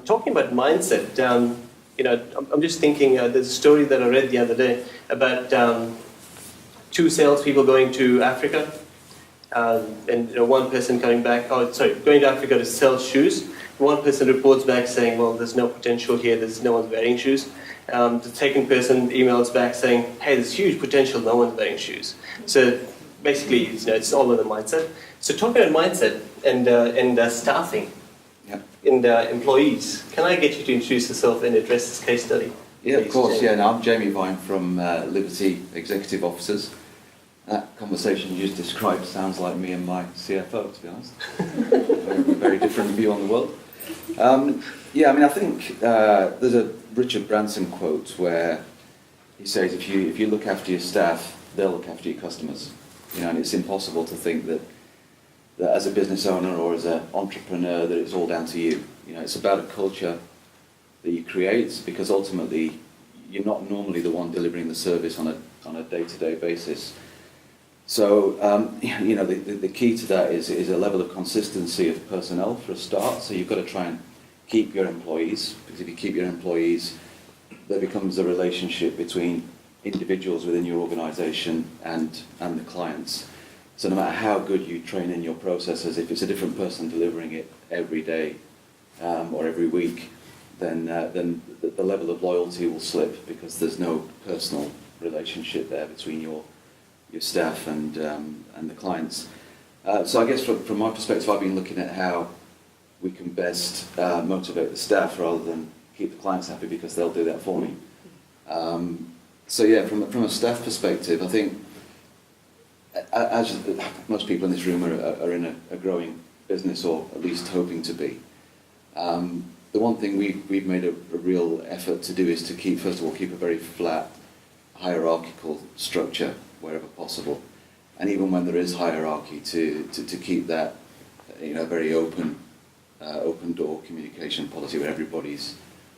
Talking about mindset, I'm just thinking, there's a story that I read the other day about two salespeople going to Africa, and one person going to Africa to sell shoes. One person reports back saying, well, there's no potential here, there's no one's wearing shoes. The second person emails back saying, hey, there's huge potential, no one's wearing shoes. So basically, it's all in the mindset. So talking about mindset and staffing, and employees, can I get you to introduce yourself and address this case study? Yeah, of course. Jamie. Yeah, no, I'm Jaime Vine from Liberty Executive Officers. That conversation you just described sounds like me and my CFO, to be honest. Very different view on the world. I think there's a Richard Branson quote where he says, if you look after your staff, they'll look after your customers. And it's impossible to think that as a business owner or as an entrepreneur that it's all down to you. It's about a culture that you create, because ultimately you're not normally the one delivering the service on a day-to-day basis. So the key to that is a level of consistency of personnel for a start. So you've got to try and keep your employees, because if you keep your employees, there becomes a relationship between individuals within your organisation and the clients. So no matter how good you train in your processes, if it's a different person delivering it every day or every week, then the level of loyalty will slip, because there's no personal relationship there between your staff and the clients. So I guess from my perspective, I've been looking at how we can best motivate the staff rather than keep the clients happy, because they'll do that for me. From a staff perspective, I think, as most people in this room are in a growing business, or at least hoping to be, the one thing we've made a real effort to do is to keep a very flat hierarchical structure wherever possible, and even when there is hierarchy, to keep that very open door communication policy where everybody's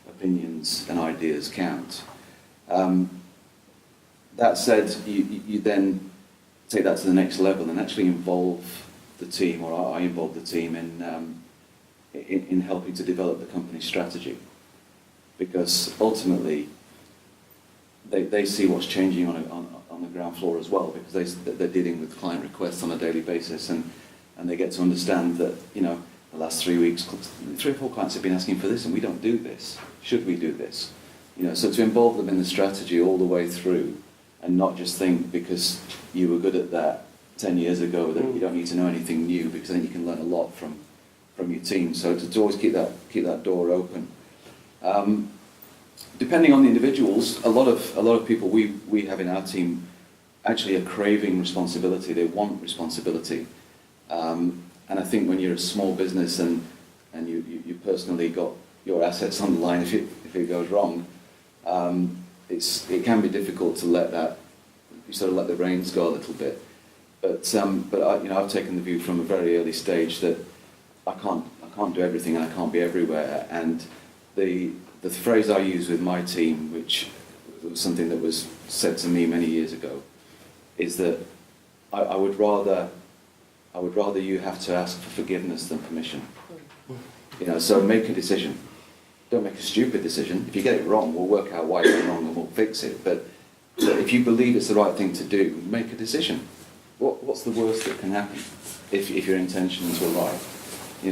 opinions and ideas count. That said, you then take that to the next level and actually involve the team, or I involve the team in helping to develop the company's strategy, because ultimately they see what's changing on the ground floor as well, because they're dealing with client requests on a daily basis, and they get to understand that the last 3 weeks 3 or 4 clients have been asking for this and we don't do this. Should we do this? So to involve them in the strategy all the way through, and not just think because you were good at that 10 years ago that you don't need to know anything new, because then you can learn a lot from your team. So to always keep that door open. Depending on the individuals, a lot of people we have in our team actually are craving responsibility. They want responsibility, and I think when you're a small business and you personally got your assets on the line, if it goes wrong, it can be difficult to let the reins go a little bit. But I've taken the view from a very early stage that I can't do everything and I can't be everywhere. And the phrase I use with my team, which was something that was said to me many years ago, is that I would rather you have to ask for forgiveness than permission. So make a decision. Don't make a stupid decision. If you get it wrong, we'll work out why it's wrong and we'll fix it. But if you believe it's the right thing to do, make a decision. What's the worst that can happen if your intentions were right?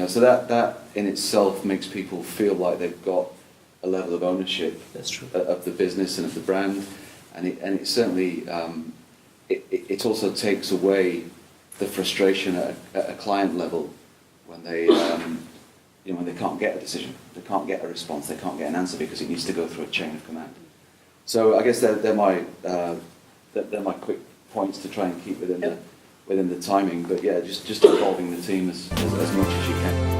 So that in itself makes people feel like they've got a level of ownership. That's true. Of the business and of the brand, and it certainly it also takes away the frustration at a client level when they when they can't get a decision, they can't get a response, they can't get an answer because it needs to go through a chain of command. So I guess they're my quick points to try and keep within the timing. But yeah, just involving the team as much as you can.